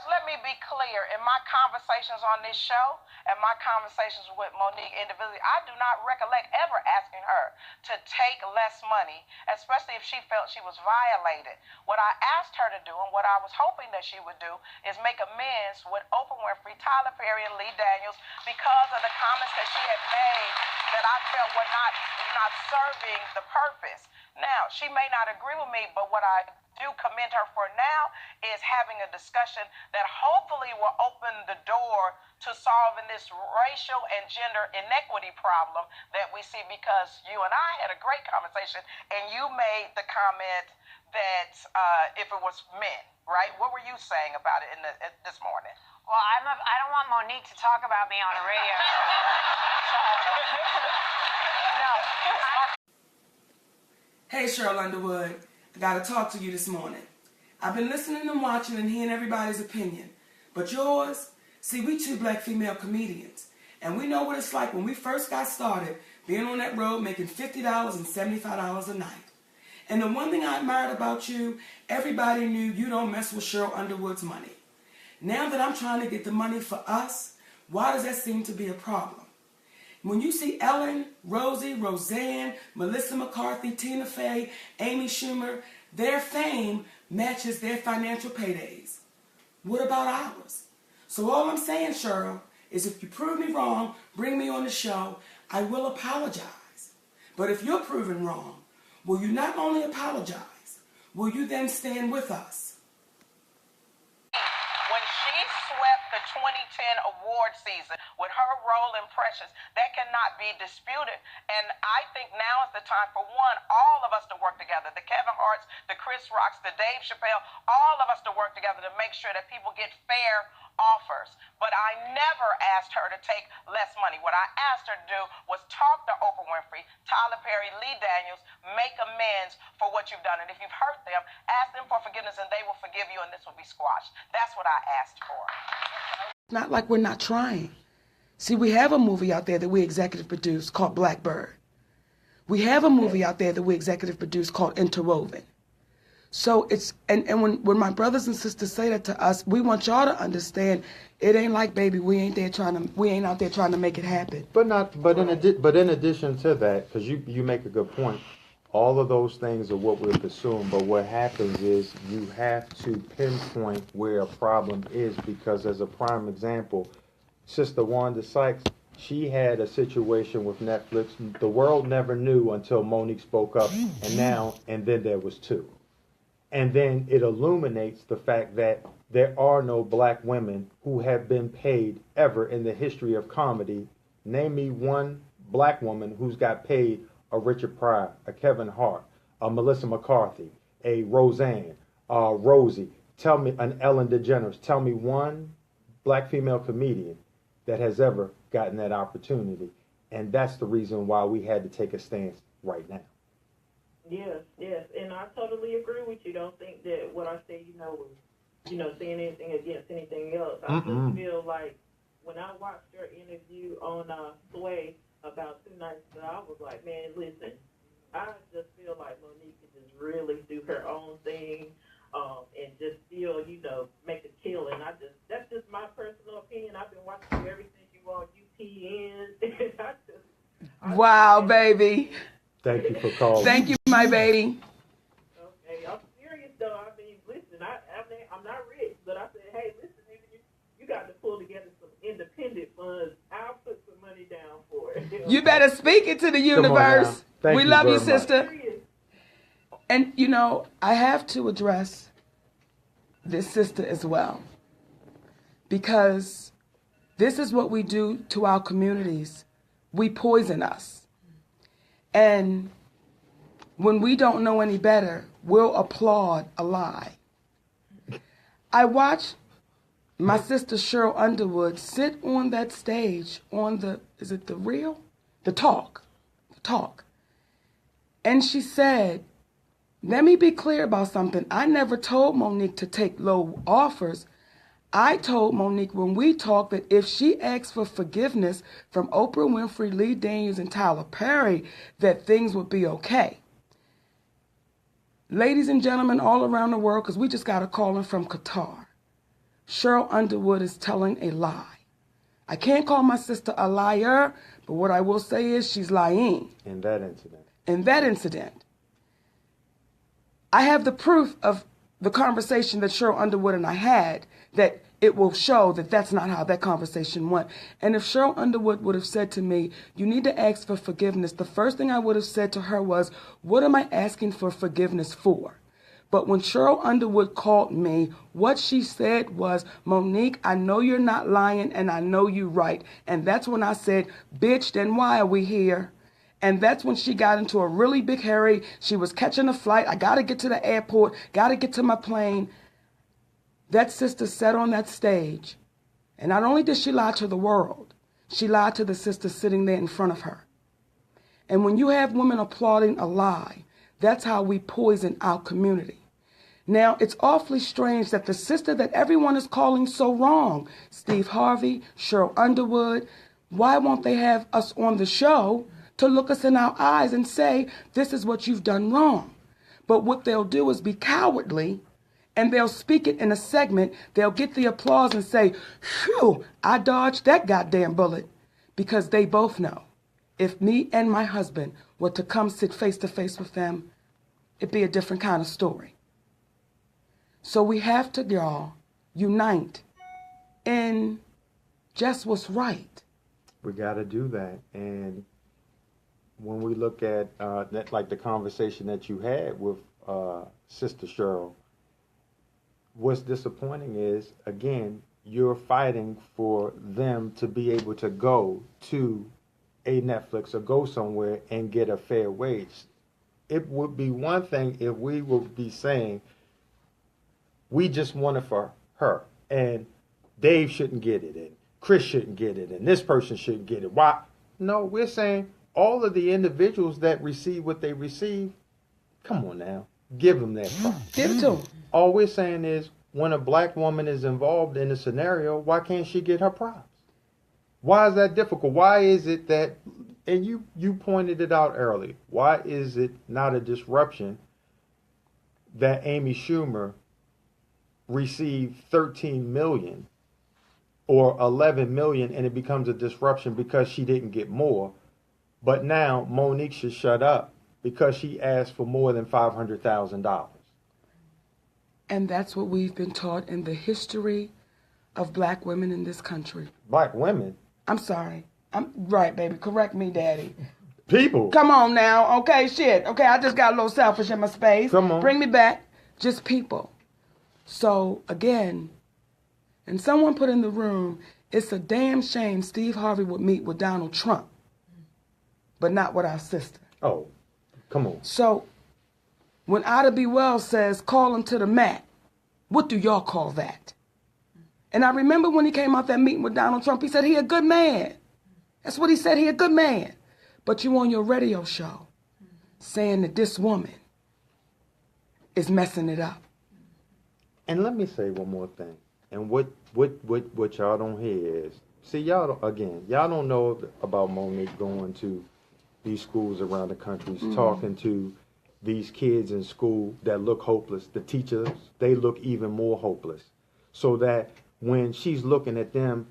let me be clear. In my conversations on this show and my conversations with Monique individually, I do not recollect ever asking her to take less money, especially if she felt she was violated. What I asked her to do and what I was hoping that she would do is make amends with Oprah Winfrey, Tyler Perry, and Lee Daniels because of the comments that she had made that I felt were not serving the purpose. Now, she may not agree with me, but what I do commend her for now is having a discussion that hopefully will open the door to solving this racial and gender inequity problem that we see, because you and I had a great conversation and you made the comment that if it was men, right? What were you saying about it this morning? Well, I don't want Monique to talk about me on the radio. No. Hey, Sheryl Underwood. I got to talk to you this morning. I've been listening and watching and hearing everybody's opinion. But yours, see, we two black female comedians. And we know what it's like when we first got started, being on that road making $50 and $75 a night. And the one thing I admired about you, everybody knew you don't mess with Sheryl Underwood's money. Now that I'm trying to get the money for us, why does that seem to be a problem? When you see Ellen, Rosie, Roseanne, Melissa McCarthy, Tina Fey, Amy Schumer, their fame matches their financial paydays. What about ours? So all I'm saying, Sheryl, is if you prove me wrong, bring me on the show, I will apologize. But if you're proven wrong, will you not only apologize, will you then stand with us? When she swept the 2010 award season with her role in Precious, that cannot be disputed. And I think now is the time for all of us to work together. The Kevin Harts, the Chris Rocks, the Dave Chappelle, all of us to work together to make sure that people get fair offers. But I never asked her to take less money. What I asked her to do was talk to Oprah Winfrey, Tyler Perry, Lee Daniels, make amends for what you've done. And if you've hurt them, ask them for forgiveness and they will forgive you and this will be squashed. That's what I asked for. It's not like we're not trying. See, we have a movie out there that we executive produced called Blackballed. We have a movie out there that we executive produced called Interwoven. So it's, and when my brothers and sisters say that to us, we want y'all to understand it ain't like, baby, we ain't out there trying to make it happen. But in addition to that, because you make a good point, all of those things are what we're pursuing, but what happens is you have to pinpoint where a problem is, because as a prime example, Sister Wanda Sykes, she had a situation with Netflix. The world never knew until Monique spoke up, and then there was two. And then it illuminates the fact that there are no black women who have been paid ever in the history of comedy. Name me one black woman who's got paid a Richard Pryor, a Kevin Hart, a Melissa McCarthy, a Roseanne, Rosie. Tell me, an Ellen DeGeneres. Tell me one black female comedian that has ever gotten that opportunity. And that's the reason why we had to take a stance right now. Yes, and I totally agree with you. Don't think that what I say, was, saying anything against anything else. I just feel like when I watched your interview on Sway about 2 nights ago, I was like, man, listen, I just feel like Monique can just really do her own thing and just still, make a killing. That's just my personal opinion. I've been watching you ever since you were on UPN. Wow, baby. Thank you for calling. Thank you, my baby. Okay, I'm serious though. I mean, listen, I'm not rich, but I said, hey, listen, you got to pull together some independent funds. I'll put some money down for it. You better speak it to the universe. We love you, sister. And I have to address this sister as well, because this is what we do to our communities. We poison us. And when we don't know any better, we'll applaud a lie. I watched my sister Sheryl Underwood sit on that stage on the talk. And she said, let me be clear about something. I never told Monique to take low offers. I told Monique when we talked that if she asked for forgiveness from Oprah Winfrey, Lee Daniels, and Tyler Perry, that things would be okay. Ladies and gentlemen all around the world, because we just got a call in from Qatar, Sheryl Underwood is telling a lie. I can't call my sister a liar, but what I will say is she's lying. In that incident. In that incident. I have the proof of the conversation that Sheryl Underwood and I had that it will show that that's not how that conversation went. And if Sheryl Underwood would have said to me, you need to ask for forgiveness, the first thing I would have said to her was, what am I asking for forgiveness for? But when Sheryl Underwood called me, what she said was, Monique, I know you're not lying and I know you're right. And that's when I said, bitch, then why are we here? And that's when she got into a really big hurry. She was catching a flight. I got to get to the airport, got to get to my plane. That sister sat on that stage, and not only did she lie to the world, she lied to the sister sitting there in front of her. And when you have women applauding a lie, that's how we poison our community. Now, it's awfully strange that the sister that everyone is calling so wrong, Steve Harvey, Sheryl Underwood, why won't they have us on the show to look us in our eyes and say, this is what you've done wrong? But what they'll do is be cowardly, and they'll speak it in a segment. They'll get the applause and say, phew, I dodged that goddamn bullet. Because they both know, if me and my husband were to come sit face to face with them, it'd be a different kind of story. So we have to, y'all, unite in just what's right. We got to do that. And when we look at that, like the conversation that you had with Sister Sheryl, what's disappointing is, again, you're fighting for them to be able to go to a Netflix or go somewhere and get a fair wage. It would be one thing if we would be saying, we just want it for her, and Dave shouldn't get it, and Chris shouldn't get it, and this person shouldn't get it. Why? No, we're saying all of the individuals that receive what they receive, come on now, give them that props. Give it to them. All we're saying is, when a black woman is involved in a scenario, why can't she get her props? Why is that difficult? Why is it that, and you pointed it out earlier, why is it not a disruption that Amy Schumer received 13 million or 11 million and it becomes a disruption because she didn't get more, but now Monique should shut up because she asked for more than $500,000? And that's what we've been taught in the history of black women in this country. Black women? I'm sorry. I'm right, baby. Correct me, Daddy. People. Come on now. Okay, shit. Okay, I just got a little selfish in my space. Come on. Bring me back. Just people. So, again, and someone put in the room, it's a damn shame Steve Harvey would meet with Donald Trump, but not with our sister. Oh, come on. So, when Ida B. Wells says, call him to the mat, what do y'all call that? And I remember when he came out that meeting with Donald Trump, he said he a good man. That's what he said, he a good man. But you on your radio show saying that this woman is messing it up. And let me say one more thing. And what y'all don't hear is, see, y'all don't know about Monique going to these schools around the country, talking to these kids in school that look hopeless. The teachers, they look even more hopeless. So that when she's looking at them,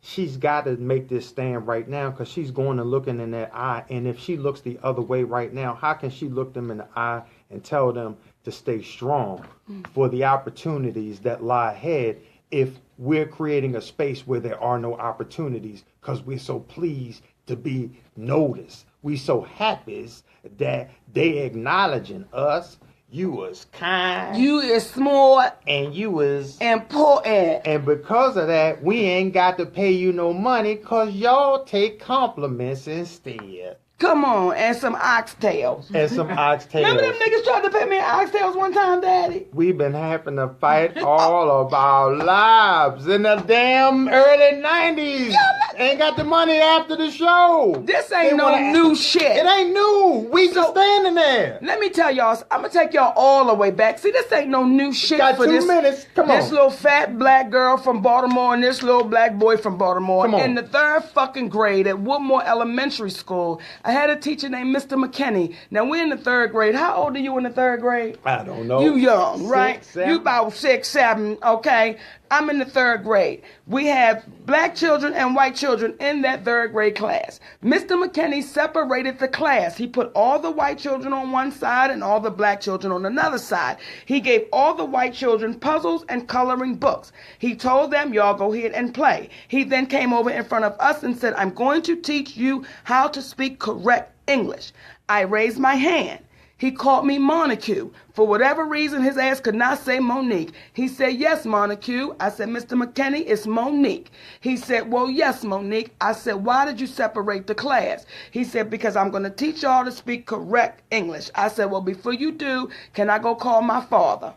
she's got to make this stand right now because she's going and looking in that eye. And if she looks the other way right now, how can she look them in the eye and tell them to stay strong for the opportunities that lie ahead if we're creating a space where there are no opportunities because we're so pleased to be noticed? We so happy that they acknowledging us. You was kind. You is smart. And you was important. And because of that, we ain't got to pay you no money because y'all take compliments instead. Come on, and some oxtails. And some oxtails. Remember them niggas tried to pay me oxtails one time, Daddy? We've been having to fight all of our lives in the damn early 90s. Ain't got the money after the show. This ain't no new shit. It ain't new. We just standing there. Let me tell y'all, I'm going to take y'all all the way back. See, this ain't no new shit got for 2 minutes. Come on. This little fat black girl from Baltimore and this little black boy from Baltimore. Come on. In the 3rd fucking grade at Woodmore Elementary School, I had a teacher named Mr. McKinney. Now, we're in the 3rd grade. How old are you in the 3rd grade? I don't know. You young, right? 6, 7. You about 6, 7, okay? I'm in the 3rd grade. We have black children and white children in that 3rd grade class. Mr. McKinney separated the class. He put all the white children on one side and all the black children on another side. He gave all the white children puzzles and coloring books. He told them, y'all go ahead and play. He then came over in front of us and said, I'm going to teach you how to speak correct English. I raised my hand. He called me Montague. For whatever reason, his ass could not say Monique. He said, yes, Montague. I said, Mr. McKinney, it's Monique. He said, well, yes, Monique. I said, why did you separate the class? He said, because I'm going to teach y'all to speak correct English. I said, well, before you do, can I go call my father?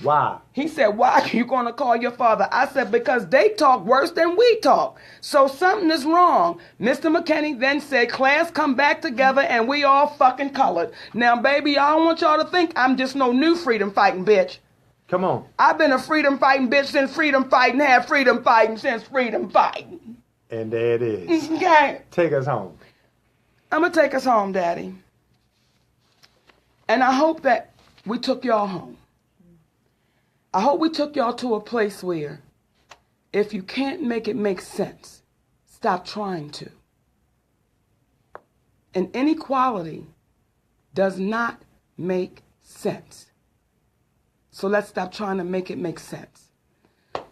Why? He said, why are you going to call your father? I said, because they talk worse than we talk. So something is wrong. Mr. McKinney then said, class, come back together and we all fucking colored. Now, baby, I don't want y'all to think I'm just no new freedom fighting bitch. Come on. I've been a freedom fighting bitch since freedom fighting had freedom fighting since freedom fighting. And there it is. Okay. Take us home. I'm going to take us home, Daddy. And I hope that we took y'all home. I hope we took y'all to a place where if you can't make it make sense, stop trying to. And inequality does not make sense. So let's stop trying to make it make sense.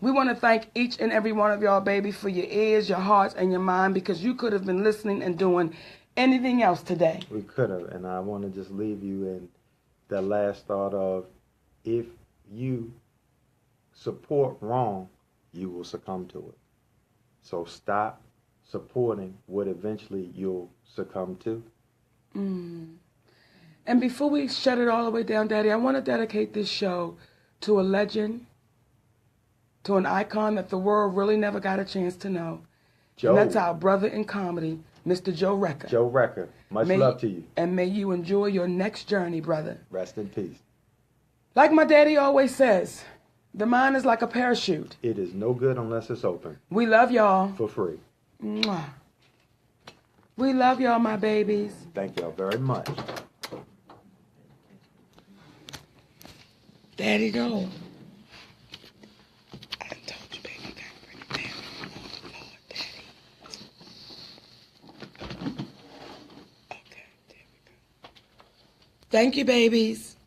We want to thank each and every one of y'all, baby, for your ears, your hearts, and your mind, because you could have been listening and doing anything else today. We could have. And I want to just leave you in the last thought of, if you support wrong, you will succumb to it. So stop supporting what eventually you'll succumb to. And before we shut it all the way down, Daddy, I want to dedicate this show to a legend, to an icon that the world really never got a chance to know. Joe. And that's our brother in comedy, Mr. Joe Recker. Joe Recker. Much love to you. And may you enjoy your next journey, brother. Rest in peace. Like my daddy always says, the mind is like a parachute. It is no good unless it's open. We love y'all. For free. Mwah. We love y'all, my babies. Thank y'all very much. Daddy, go. I told you, baby, you gotta bring it down. Oh, Lord, Daddy. Okay, there we go. Thank you, babies.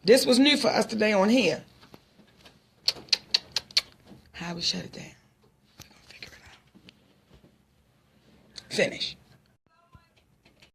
This was new for us today on here. How we shut it down? We're gonna figure it out. Finish.